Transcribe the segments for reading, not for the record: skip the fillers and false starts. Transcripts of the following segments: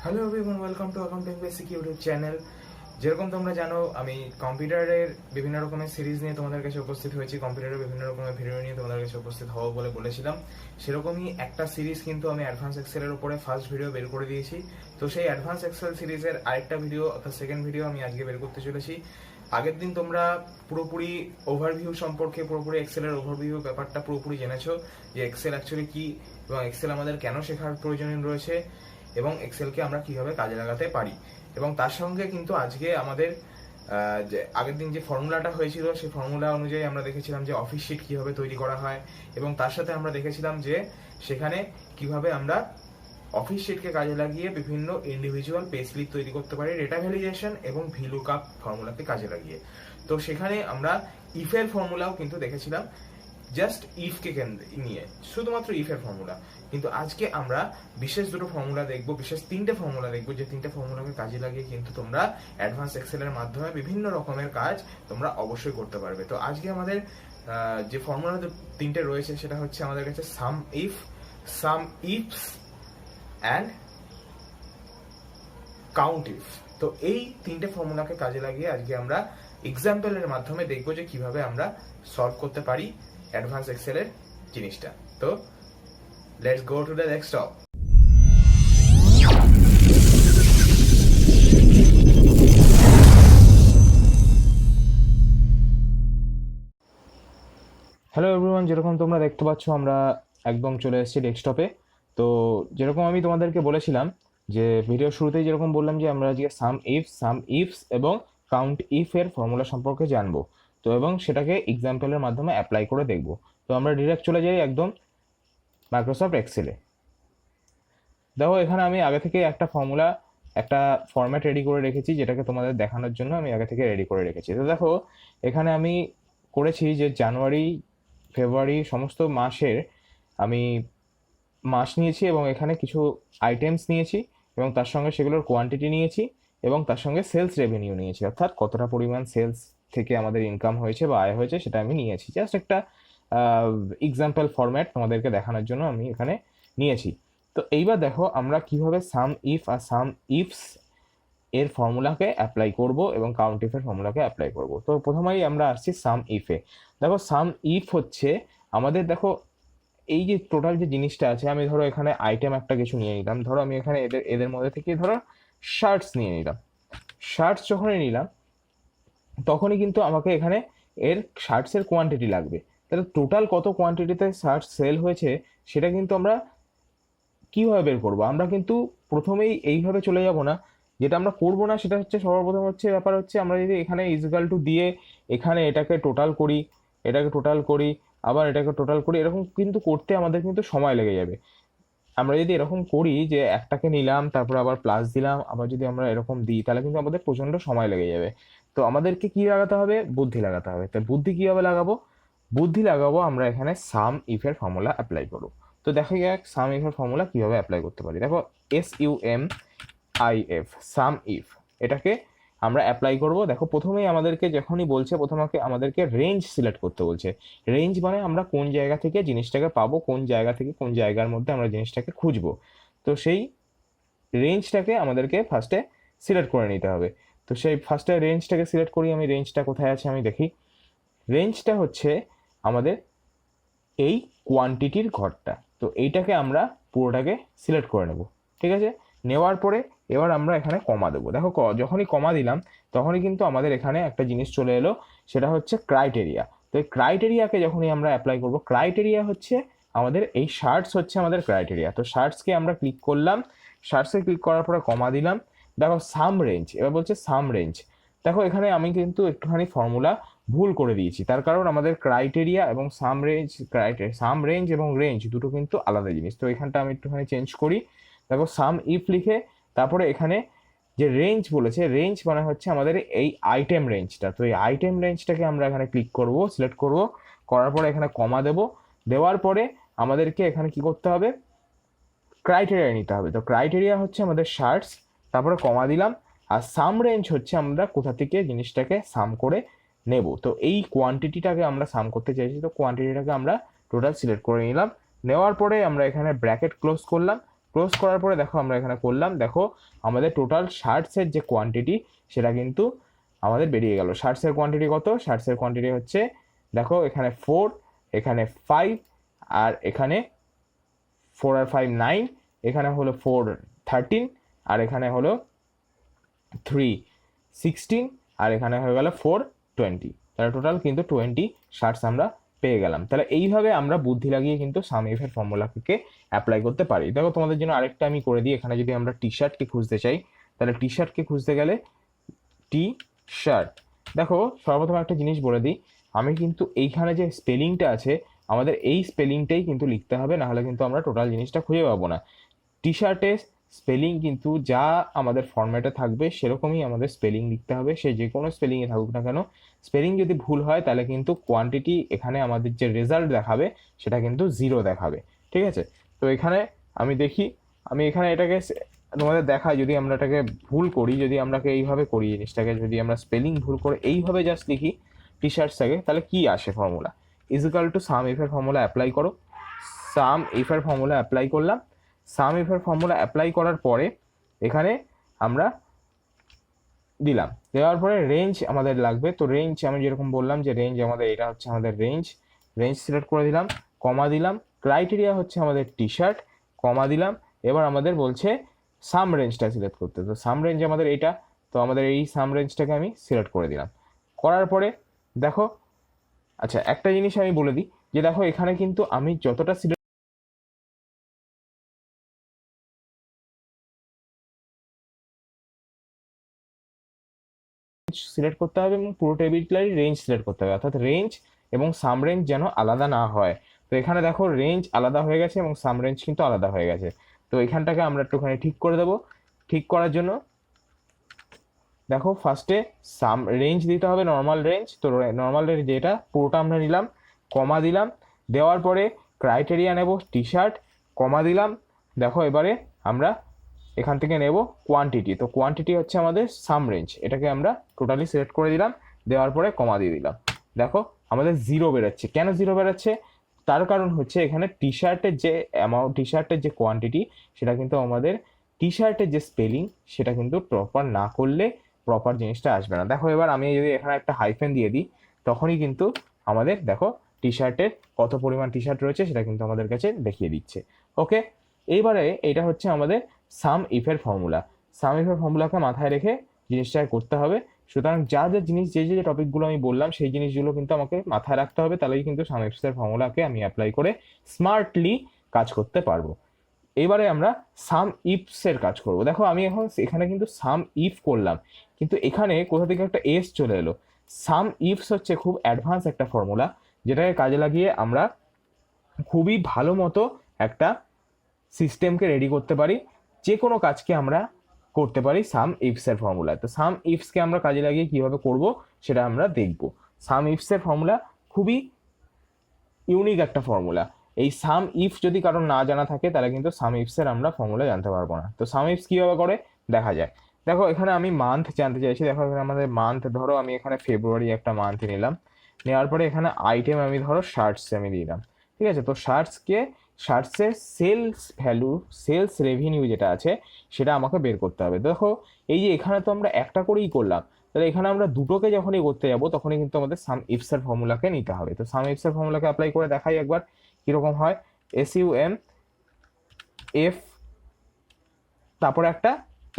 Hello everyone, welcome to accounting basic YouTube channel. যেরকম তোমরা জানো, আমি কম্পিউটারের বিভিন্ন রকমের সিরিজ নিয়ে তোমাদের কাছে উপস্থিত হয়েছি, কম্পিউটারের বিভিন্ন রকমের ভিডিও নিয়ে তোমাদের কাছে উপস্থিত হবো বলে বলেছিলাম। সেরকমই একটা সিরিজ কিন্তু আমি অ্যাডভান্স এক্সেলের উপরে ফার্স্ট ভিডিও বের করে দিয়েছি। তো সেই অ্যাডভান্স এক্সেল সিরিজের আরেকটা ভিডিও অর্থাৎ সেকেন্ড ভিডিও আমি আজকে বের করতে চলেছি। আগের দিন তোমরা পুরোপুরি ওভারভিউ সম্পর্কে, পুরোপুরি এক্সেলের ওভারভিউ ব্যাপারটা পুরোপুরি জেনেছো যে এক্সেল অ্যাকচুয়ালি কি এবং এক্সেল আমাদের কেন শেখার প্রয়োজন রয়েছে এবং এক্সেলকে আমরা কিভাবে কাজে লাগাতে পারি। এবং তার সঙ্গে কিন্তু আজকে আমাদের যে আগের দিন যে ফর্মুলাটা হয়েছিল সেই ফর্মুলা অনুযায়ী আমরা দেখেছিলাম যে অফিস শিট কিভাবে তৈরি করা হয়, এবং তার সাথে আমরা দেখেছিলাম যে সেখানে কিভাবে আমরা অফিস শিটকে কাজে লাগিয়ে বিভিন্ন ইন্ডিভিজুয়াল পে স্লিপ তৈরি করতে পারি ডেটা ভ্যালিডেশন এবং ভিলুকআপ ফর্মুলাকে কাজে লাগিয়ে। তো সেখানে আমরা ইফের ফর্মুলাও কিন্তু দেখেছিলাম, জাস্ট ইফকে নিয়ে, শুধুমাত্র ইফের ফর্মুলা। কিন্তু আজকে আমরা বিশেষ দুটো ফর্মুলা দেখবো, বিশেষ তিনটে ফর্মুলা দেখবো, যে তিনটে ফর্মুলাকে কাজে লাগিয়ে কিন্তু তোমরা অ্যাডভান্স এক্সেলের মাধ্যমে বিভিন্ন রকমের কাজ তোমরা অবশ্যই করতে পারবে। তো আজকে আমাদের যে ফর্মুলা তিনটে রয়েছে সেটা হচ্ছে আমাদের কাছে সাম ইফস অ্যান্ড কাউন্ট ইফ। তো এই তিনটে ফর্মুলাকে কাজে লাগিয়ে আজকে আমরা এক্সাম্পলের মাধ্যমে দেখবো যে কিভাবে আমরা সলভ করতে পারি অ্যাডভান্স এক্সেলের জিনিসটা। তো let's go to the desktop. Hello everyone, যেরকম তোমরা দেখতে পাচ্ছ আমরা একদম চলে এসেছি ডেস্কটপে। তো যেরকম আমি তোমাদেরকে বলেছিলাম যে ভিডিও শুরুতেই যেরকম বললাম যে আমরা আজকে সাম ইফস এবং কাউন্ট ইফ এর ফর্মুলা সম্পর্কে জানবো, তো এবং সেটাকে এক্সাম্পলের মাধ্যমে অ্যাপ্লাই করে দেখব। তো আমরা ডিরেক্ট চলে যাই একদম মাইক্রোসফট এক্সেলে। দেখো এখানে আমি আগে থেকে একটা ফরম্যাট রেডি করে রেখেছি, যেটাকে তোমাদের দেখানোর জন্য আমি আগে থেকে রেডি করে রেখেছি। তো দেখো এখানে আমি করেছি যে জানুয়ারি ফেব্রুয়ারি সমস্ত মাসের আমি মাস নিয়েছি এবং এখানে কিছু আইটেমস নিয়েছি এবং তার সঙ্গে সেগুলোর কোয়ান্টিটি নিয়েছি এবং তার সঙ্গে সেলস রেভিনিউ নিয়েছি, অর্থাৎ কতটা পরিমাণ সেলস থেকে আমাদের ইনকাম হয়েছে বা আয় হয়েছে সেটা আমি নিয়েছি। জাস্ট একটা এক্সাম্পল ফরম্যাট তোমাদেরকে দেখানোর জন্য আমি এখানে নিয়েছি। তো এইবার দেখো আমরা কিভাবে সাম ইফ আর সাম ইফস এর ফর্মুলাকে অ্যাপ্লাই করব এবং কাউন্ট ইফ এর ফর্মুলাকে অ্যাপ্লাই করব। তো প্রথমেই আমরা আসছি সাম ইফে। দেখো সাম ইফ হচ্ছে আমাদের, দেখো এই যে টোটাল যে জিনিসটা আছে, আমি ধরো এখানে আইটেম একটা কিছু নিয়ে নিলাম, ধরো আমি এখানে এদের মধ্যে থেকে ধরো শার্টস নিয়ে নিলাম। শার্টস যখনই নিলাম তখনই কিন্তু আমাকে এখানে এর শার্টসের কোয়ান্টিটি লাগবে। তাহলে টোটাল কত কোয়ান্টিটিতে শার্টস সেল হয়েছে সেটা কিন্তু আমরা কিভাবে বের করবো? আমরা কিন্তু প্রথমেই এইভাবে চলে যাব না। যেটা আমরা করবো না সেটা হচ্ছে সর্বপ্রথম হচ্ছে ব্যাপার হচ্ছে আমরা যদি এখানে ইজগাল টু দিয়ে এখানে এটাকে টোটাল করি, এটাকে টোটাল করি, আবার এটাকে টোটাল করি, এরকম কিন্তু করতে আমাদের কিন্তু সময় লেগে যাবে। আমরা যদি এরকম করি যে একটাকে নিলাম তারপর আবার প্লাস দিলাম, আবার যদি আমরা এরকম দিই তাহলে কিন্তু আমাদের প্রচন্ড সময় লেগে যাবে। তো আমাদেরকে কি লাগাতে হবে? বুদ্ধি লাগাতে হবে। তাই বুদ্ধি কিভাবে লাগাবো? বুদ্ধি লাগাবো আমরা এখানে সাম ইফের ফর্মুলা অ্যাপ্লাই করবো। তো দেখা যাক সাম ইফের ফর্মুলা কিভাবে অ্যাপ্লাই করতে পারি। দেখো SUMIF সাম ইফ, এটাকে আমরা অ্যাপ্লাই করব। দেখো প্রথমেই আমাদেরকে যখনই বলছে প্রথমে আমাদেরকে রেঞ্জ সিলেক্ট করতে বলছে। রেঞ্জ মানে আমরা কোন জায়গা থেকে জিনিসটাকে পাবো, কোন জায়গা থেকে কোন জায়গার মধ্যে আমরা জিনিসটাকে খুঁজবো। তো সেই রেঞ্জটাকে আমাদেরকে ফার্স্টে সিলেক্ট করে নিতে হবে। তো সেই ফার্স্টে রেঞ্জটাকে সিলেক্ট করি। আমি রেঞ্জটা কোথায় আছে আমি দেখি। রেঞ্জটা হচ্ছে আমাদের এই কোয়ান্টিটির ঘরটা। তো এইটাকে আমরা পুরোটাকে সিলেক্ট করে নেব। ঠিক আছে, নেওয়ার পরে এবার আমরা এখানে কমা দেবো। দেখো যখনই কমা দিলাম তখনই কিন্তু আমাদের এখানে একটা জিনিস চলে এলো, সেটা হচ্ছে ক্রাইটেরিয়া। তো এই ক্রাইটেরিয়াকে যখনই আমরা অ্যাপ্লাই করব, ক্রাইটেরিয়া হচ্ছে আমাদের এই শার্টস হচ্ছে আমাদের ক্রাইটেরিয়া। তো শার্টসকে আমরা ক্লিক করলাম, শার্টসে ক্লিক করার পরে কমা দিলাম। দেখো সাম রেঞ্জ, এবার বলছে সাম রেঞ্জ। দেখো এখানে আমি কিন্তু একটুখানি ফর্মুলা ভুল করে দিয়েছি, তার কারণ আমাদের ক্রাইটেরিয়া এবং সাম রেঞ্জ এবং রেঞ্জ দুটো কিন্তু আলাদা জিনিস। তো এখানটা আমি একটুখানি চেঞ্জ করি। দেখো সাম ইফ লিখে তারপরে এখানে যে রেঞ্জ বলেছে, রেঞ্জ মানে হচ্ছে আমাদের এই আইটেম রেঞ্জটা। তো এই আইটেম রেঞ্জটাকে আমরা এখানে ক্লিক করব, সিলেক্ট করব, করার পরে এখানে কমা দেব। দেওয়ার পরে আমাদেরকে এখানে কি করতে হবে? ক্রাইটেরিয়া নিতে হবে। তো ক্রাইটেরিয়া হচ্ছে আমাদের শার্টস, তারপরে কমা দিলাম। আর সাম রেঞ্জ হচ্ছে আমরা কোথা থেকে জিনিসটাকে সাম করে নেব। তো এই কোয়ান্টিটিটাকে আমরা সাম করতে চাইছি, তো কোয়ান্টিটিটাকে আমরা টোটাল সিলেক্ট করে নিলাম। নেওয়ার পরে আমরা এখানে ব্র্যাকেট ক্লোজ করলাম, ক্লোজ করার পরে দেখো আমরা এখানে করলাম, দেখো আমাদের টোটাল শার্টসের যে কোয়ান্টিটি সেটা কিন্তু আমাদের বেরিয়ে গেল। শার্টসের কোয়ান্টিটি কত? শার্টসের কোয়ান্টিটি হচ্ছে দেখো এখানে 4, এখানে 5, আর এখানে 4 আর 5 9, এখানে হলো 4 13, আর এখানে হলো 3 16, আর এখানে হয়ে গেল 4 20। তাহলে টোটাল কিন্তু 20 শার্টস আমরা পেয়ে গেলাম। তাহলে এইভাবে আমরা বুদ্ধি লাগিয়ে কিন্তু SUMIF এর ফর্মুলাকে অ্যাপ্লাই করতে পারি। দেখো তোমাদের জন্য আরেকটা আমি করে দিই। এখানে যদি আমরা টি শার্টকে খুঁজতে চাই, তাহলে টি শার্টকে খুঁজতে গেলে টি শার্ট, দেখো সর্বপ্রথম একটা জিনিস বলে দিই, আমি কিন্তু এইখানে যে স্পেলিংটা আছে আমাদের এই স্পেলিংটাই কিন্তু লিখতে হবে, নাহলে কিন্তু আমরা টোটাল জিনিসটা খুঁজে পাবো না। টি শার্টের স্পেলিং কিন্তু যা আমাদের ফরম্যাটে থাকবে সেরকমই আমাদের স্পেলিং লিখতে হবে, সে যে কোনো স্পেলিংয়ে থাকুক না কেন। স্পেলিং যদি ভুল হয় তাহলে কিন্তু কোয়ান্টিটি এখানে আমাদের যে রেজাল্ট দেখাবে সেটা কিন্তু 0 দেখাবে, ঠিক আছে? তো এখানে আমি দেখি, আমি এখানে এটাকে তোমাদের দেখাই, যদি আমরা এটাকে ভুল করি, যদি আমরাকে এইভাবে করি জিনিসটাকে, যদি আমরা স্পেলিং ভুল করে এইভাবে জাস্ট লিখি টি শার্টসটাকে, তাহলে কি আসে ফর্মুলা? ইজিক্যাল টু SUMIF এর ফর্মুলা অ্যাপ্লাই করো। SUMIF এর ফর্মুলা অ্যাপ্লাই করলাম। SUMIF এর ফর্মুলা অ্যাপ্লাই করার পরে এখানে আমরা দিলাম, দেওয়ার পরে রেঞ্জ আমাদের লাগবে। তো রেঞ্জ আমি যেরকম বললাম যে রেঞ্জ আমাদের এটা হচ্ছে আমাদের রেঞ্জ, রেঞ্জ সিলেক্ট করে দিলাম, কমা দিলাম। ক্রাইটেরিয়া হচ্ছে আমাদের টি শার্ট, কমা দিলাম। এবার আমাদের বলছে সাম রেঞ্জটা সিলেক্ট করতে, তো সাম রেঞ্জ আমাদের এইটা, তো আমাদের এই সাম রেঞ্জটাকে আমি সিলেক্ট করে দিলাম। করার পরে দেখো, আচ্ছা একটা জিনিস আমি বলে দিই যে দেখো এখানে কিন্তু আমি যতটা সিলেক্ট করতে হবে এবং পুরো টেবিলটারই রেঞ্জ সিলেক্ট করতে হবে, অর্থাৎ রেঞ্জ এবং সাম রেঞ্জ যেন আলাদা না হয়। তো এখানে দেখো রেঞ্জ আলাদা হয়ে গেছে এবং সাম রেঞ্জ কিন্তু আলাদা হয়ে গেছে। তো এখানটাকে আমরা একটুখানি ঠিক করে দেবো। ঠিক করার জন্য দেখো ফার্স্টে সাম রেঞ্জ দিতে হবে, নর্মাল রেঞ্জ। তো নর্মাল রেঞ্জ যেটা পুরোটা আমরা নিলাম, কমা দিলাম। দেওয়ার পরে ক্রাইটেরিয়া নেব টি শার্ট, কমা দিলাম। দেখো এবারে আমরা এখান থেকে নেব কোয়ান্টিটি, তো কোয়ান্টিটি হচ্ছে আমাদের সাম রেঞ্জ, এটাকে আমরা টোটালি সিলেক্ট করে দিলাম। দেওয়ার পরে কমা দিয়ে দিলাম। দেখো আমাদের 0 বেরোচ্ছে। কেন 0 বেরোচ্ছে? তার কারণ হচ্ছে এখানে টি শার্টের যে অ্যামাউন্ট, টি শার্টের যে কোয়ান্টিটি সেটা কিন্তু আমাদের টি শার্টের যে স্পেলিং সেটা কিন্তু প্রপার না করলে প্রপার জিনিসটা আসবে না। দেখো এবার আমি যদি এখানে একটা হাইফেন দিয়ে দিই তখনই কিন্তু আমাদের দেখো টি শার্টের কত পরিমাণ টি শার্ট রয়েছে সেটা কিন্তু আমাদের কাছে দেখিয়ে দিচ্ছে। ওকে, এইবারে এটা হচ্ছে আমাদের SUMIF এর ফর্মুলা। SUMIF এর ফর্মুলাকে মাথায় রেখে জিনিসটা করতে হবে। সুতরাং যা যা জিনিস, যে যে টপিকগুলো আমি বললাম সেই জিনিসগুলো কিন্তু আমাকে মাথায় রাখতে হবে, তাহলেই কিন্তু SUMIF এর ফর্মুলাকে আমি অ্যাপ্লাই করে স্মার্টলি কাজ করতে পারবো। এবারে আমরা SUMIFS এর কাজ করব। দেখো আমি এখন এখানে কিন্তু SUMIF করলাম, কিন্তু এখানে কোথা থেকে একটা এস চলে এলো। SUMIFS হচ্ছে খুব অ্যাডভান্স একটা ফর্মুলা, যেটাকে কাজে লাগিয়ে আমরা খুবই ভালো মতো একটা সিস্টেমকে রেডি করতে পারি, যে কোনো কাজকে আমরা করতে পারি SUMIFS এর ফর্মুলা। তো SUMIFSকে আমরা কাজে লাগিয়ে কিভাবে করব সেটা আমরা দেখব। SUMIFS এর ফর্মুলা খুবই ইউনিক একটা ফর্মুলা। এই SUMIF যদি কারণ না জানা থাকে তাহলে কিন্তু SUMIFS এর আমরা ফর্মুলা জানতে পারবো না। তো SUMIFS কিভাবে করে দেখা যায়। দেখো এখানে আমি মান্থ জানতে চাইছি। দেখো এখানে আমাদের মান্থ, ধরো আমি এখানে ফেব্রুয়ারি একটা মান্থ নিলাম, নেওয়ার পরে এখানে আইটেম আমি ধরো শার্টস আমি দিলাম, ঠিক আছে? তো শার্টসের সেলস ভ্যালু, সেলস রেভিনিউ যেটা আছে সেটা আমাকে বের করতে হবে। দেখো এই যে এখানে তো আমরা একটা করেই করলাম, তাহলে এখানে আমরা দুটোকে যখনই করতে যাব তখনই কিন্তু আমাদের SUMIFS এর ফর্মুলাকে নিতে হবে। তো SUMIFS এর ফর্মুলাকে অ্যাপ্লাই করে দেখাই একবার কিরকম হয়। SUMF, তারপরে একটা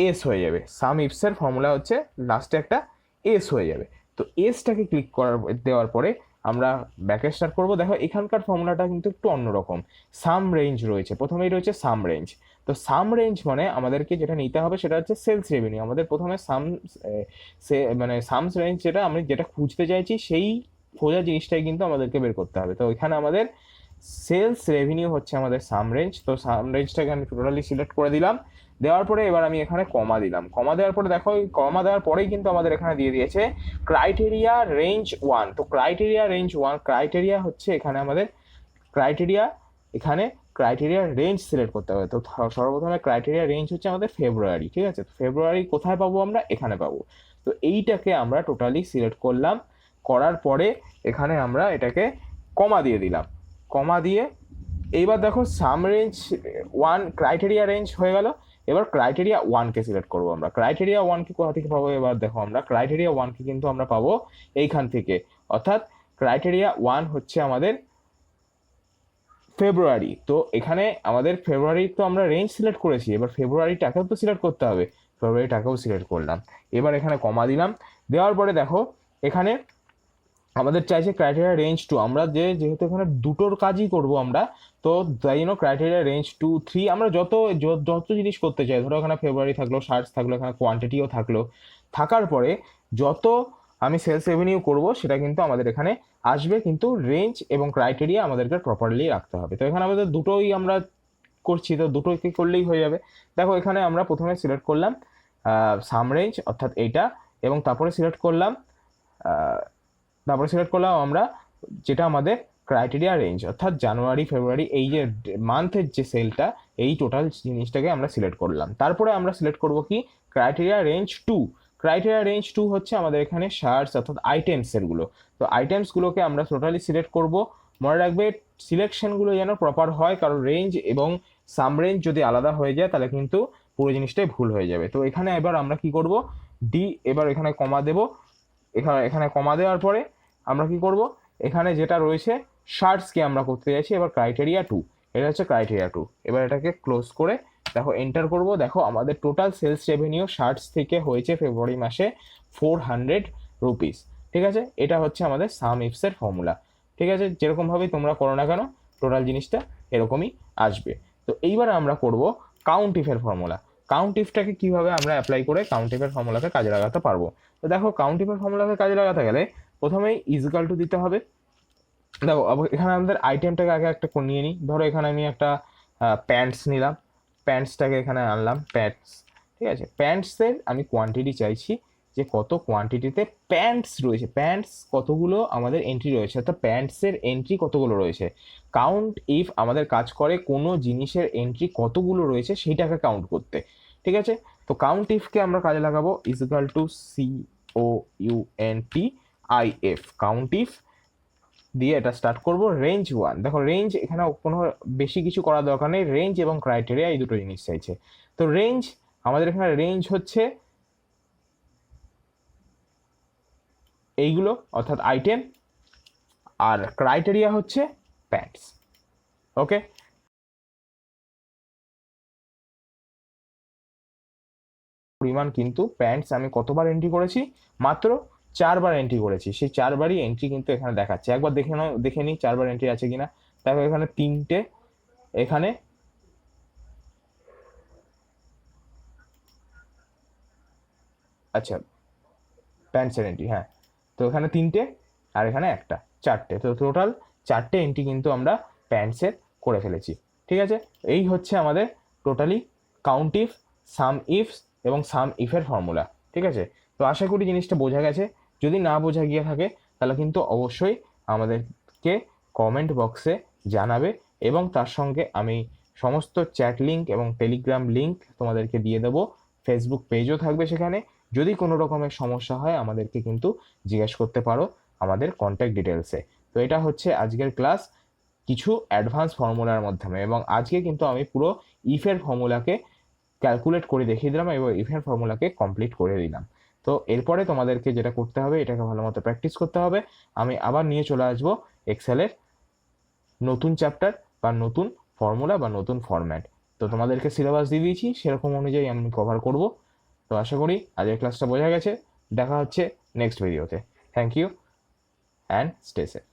এস হয়ে যাবে। SUMIFS এর ফর্মুলা হচ্ছে লাস্টে একটা এস হয়ে যাবে। তো এসটাকে ক্লিক করার দেওয়ার পরে আমরা ব্যাকে স্টার্ট করবো। দেখো এখানকার ফর্মুলাটা কিন্তু একটু অন্যরকম। সাম রেঞ্জ রয়েছে, প্রথমেই রয়েছে সাম রেঞ্জ। তো সাম রেঞ্জ মানে আমাদেরকে যেটা নিতে হবে সেটা হচ্ছে সেলস রেভিনিউ। আমাদের প্রথমে মানে সামস রেঞ্জ যেটা আমি যেটা খুঁজতে চাইছি সেই খোঁজা জিনিসটাই কিন্তু আমাদেরকে বের করতে হবে। তো এখানে আমাদের সেলস রেভিনিউ হচ্ছে আমাদের সাম রেঞ্জ। তো সাম রেঞ্জটাকে আমি টোটালি সিলেক্ট করে দিলাম। দেওয়ার পরে এবার আমি এখানে কমা দিলাম। কমা দেওয়ার পরে দেখো কমা দেওয়ার পরেই কিন্তু আমাদের এখানে দিয়ে দিয়েছে ক্রাইটেরিয়া রেঞ্জ 1। তো ক্রাইটেরিয়া রেঞ্জ 1, ক্রাইটেরিয়া হচ্ছে এখানে আমাদের ক্রাইটেরিয়া, এখানে ক্রাইটেরিয়া রেঞ্জ সিলেক্ট করতে হবে। তো সর্বপ্রথমে ক্রাইটেরিয়া রেঞ্জ হচ্ছে আমাদের ফেব্রুয়ারি, ঠিক আছে? ফেব্রুয়ারি কোথায় পাবো আমরা? এখানে পাবো। তো এইটাকে আমরা টোটালি সিলেক্ট করলাম। করার পরে এখানে আমরা এটাকে কমা দিয়ে দিলাম। কমা দিয়ে এইবার দেখো সাম রেঞ্জ 1 ক্রাইটেরিয়া রেঞ্জ হয়ে গেল। এবার ক্রাইটেরিয়া 1কে সিলেক্ট করবো আমরা। ক্রাইটেরিয়া 1কে কোথা থেকে পাবো? এবার দেখো আমরা ক্রাইটেরিয়া 1কে কিন্তু আমরা পাবো এইখান থেকে, অর্থাৎ ক্রাইটেরিয়া 1 হচ্ছে আমাদের ফেব্রুয়ারি। তো এখানে আমাদের ফেব্রুয়ারি তো আমরা রেঞ্জ সিলেক্ট করেছি, এবার ফেব্রুয়ারিটাকেও তো সিলেক্ট করতে হবে, ফেব্রুয়ারিটাকেও সিলেক্ট করলাম। এবার এখানে কমা দিলাম, দেওয়ার পরে দেখো এখানে আমাদের চাইছে ক্রাইটেরিয়া রেঞ্জ 2। আমরা যেহেতু এখানে দুটোর কাজই করব আমরা, তো তাই জন্য ক্রাইটেরিয়া রেঞ্জ 2 3 আমরা যত জিনিস করতে চাই, ধরো এখানে ফেব্রুয়ারি থাকলো, শার্টস থাকলো, এখানে কোয়ান্টিটিও থাকলো, থাকার পরে যত আমি সেলস রেভিনিউ করব সেটা কিন্তু আমাদের এখানে আসবে, কিন্তু রেঞ্জ এবং ক্রাইটেরিয়া আমাদেরকে প্রপারলি রাখতে হবে। তো এখানে আমাদের দুটোই আমরা করছি, তো দুটোকে করলেই হয়ে যাবে। দেখো এখানে আমরা প্রথমে সিলেক্ট করলাম সাম রেঞ্জ অর্থাৎ এইটা, এবং তারপরে সিলেক্ট করলাম আমরা যেটা আমাদের ক্রাইটেরিয়া রেঞ্জ অর্থাৎ জানুয়ারি ফেব্রুয়ারি, এই যে মান্থের যে সেলটা, এই টোটাল জিনিসটাকে আমরা সিলেক্ট করলাম। তারপরে আমরা সিলেক্ট করব কি ক্রাইটেরিয়া রেঞ্জ 2। ক্রাইটেরিয়া রেঞ্জ 2 হচ্ছে আমাদের এখানে শার্টস অর্থাৎ আইটেমসের গুলো। তো আইটেমসগুলোকে আমরা টোটালি সিলেক্ট করব। মনে রাখবে সিলেকশনগুলো যেন প্রপার হয়, কারণ রেঞ্জ এবং সাম রেঞ্জ যদি আলাদা হয়ে যায় তাহলে কিন্তু পুরো জিনিসটাই ভুল হয়ে যাবে। তো এখানে এবার আমরা কি করব, এবার এখানে কমা দেব। এখানে কমা দেওয়ার পরে আমরা কি করব, এখানে যেটা রয়েছে শার্টসকে আমরা করতে চাইছি এবার ক্রাইটেরিয়া 2, এটা হচ্ছে ক্রাইটেরিয়া 2। এবার এটাকে ক্লোজ করে দেখো এন্টার করব। দেখো আমাদের টোটাল সেলস রেভিনিউ শার্টস থেকে হয়েছে ফেব্রুয়ারি মাসে 400 রুপিস। ঠিক আছে, এটা হচ্ছে আমাদের সাম ইফসের ফর্মুলা। ঠিক আছে, যেরকমভাবেই তোমরা করো না কেন টোটাল জিনিসটা এরকমই আসবে। তো এইবার আমরা করব কাউন্ট ইফের ফর্মুলা। কাউন্ট ইফটাকে কিভাবে আমরা অ্যাপ্লাই করে কাউন্ট ইফের ফর্মুলাকে কাজে লাগাতে পারবো। তো দেখো কাউন্ট ইফের ফর্মুলাকে কাজে লাগাতে গেলে প্রথমেই ইজিক্যাল টু দিতে হবে। দেখো এখানে আমাদের আইটেমটাকে আগে একটা নিয়ে নিই। ধরো এখানে আমি একটা প্যান্টস নিলাম, প্যান্টসটাকে এখানে আনলাম প্যান্টস। ঠিক আছে, প্যান্টসের আমি কোয়ান্টিটি চাইছি যে কত কোয়ান্টিটিতে প্যান্টস রয়েছে, প্যান্টস কতগুলো আমাদের এন্ট্রি রয়েছে, অর্থাৎ প্যান্টসের এন্ট্রি কতগুলো রয়েছে। কাউন্ট ইফ আমাদের কাজ করে কোনো জিনিসের এন্ট্রি কতগুলো রয়েছে সেইটাকে কাউন্ট করতে। ঠিক আছে, তো কাউন্ট ইফকে আমরা কাজে লাগাবো equal to COUNTIF, count if দিয়ে এটা স্টার্ট করব রেঞ্জ 1। দেখো রেঞ্জ এখানে কোনো বেশি কিছু করার দরকার নেই, রেঞ্জ এবং ক্রাইটেরিয়া এই দুটো জিনিস চাইছে। তো রেঞ্জ আমাদের এখানে রেঞ্জ হচ্ছে এইগুলো অর্থাৎ আইটেম, আর ক্রাইটেরিয়া হচ্ছে প্যান্টস। ওকে, পরিমাণ কিন্তু প্যান্টস আমি কতবার এন্ট্রি করেছি, মাত্র 4বার এন্ট্রি করেছি। সেই 4বারই এন্ট্রি কিন্তু এখানে দেখাচ্ছে। একবার দেখে নিই 4বার এন্ট্রি আছে কিনা। দেখো এখানে 3টে, এখানে আচ্ছা প্যান্টসের এন্ট্রি, হ্যাঁ, তো এখানে 3টে আর এখানে একটা, 4টে। তো টোটাল 4টে এন্ট্রি কিন্তু আমরা প্যান্টসের করে ফেলেছি। ঠিক আছে, এই হচ্ছে আমাদের totally count if, some ifs এবং সাম ইফের ফর্মুলা। ঠিক আছে, তো আশা করি জিনিসটা বোঝা গেছে। যদি না বোঝা গিয়ে থাকে তাহলে কিন্তু অবশ্যই আমাদেরকে কমেন্ট বক্সে জানাবে, এবং তার সঙ্গে আমি সমস্ত চ্যাট লিঙ্ক এবং টেলিগ্রাম লিঙ্ক তোমাদেরকে দিয়ে দেবো। ফেসবুক পেজও থাকবে সেখানে। যদি কোনো রকমের সমস্যা হয় আমাদেরকে কিন্তু জিজ্ঞেস করতে পারো আমাদের কন্ট্যাক্ট ডিটেলসে। তো এটা হচ্ছে আজকের ক্লাস কিছু অ্যাডভান্স ফর্মুলার মাধ্যমে, এবং আজকে কিন্তু আমি পুরো ইফের ফর্মুলাকে ক্যালকুলেট করে দেখিয়ে দিলাম এবং ইফের ফর্মুলাকে কমপ্লিট করে দিলাম। তো এরপরে তোমাদেরকে যেটা করতে হবে, এটাকে ভালো মতো প্র্যাকটিস করতে হবে। আমি আবার নিয়ে চলে আসবো এক্সেলের নতুন চ্যাপ্টার বা নতুন ফর্মুলা বা নতুন ফরম্যাট। তো তোমাদেরকে সিলেবাস দিয়ে দিয়েছি, সেরকম অনুযায়ী আমি কভার করব। তো আশা করি আজকের ক্লাসটা বোঝা গেছে। দেখা হচ্ছে নেক্সট ভিডিওতে। Thank you and stay safe.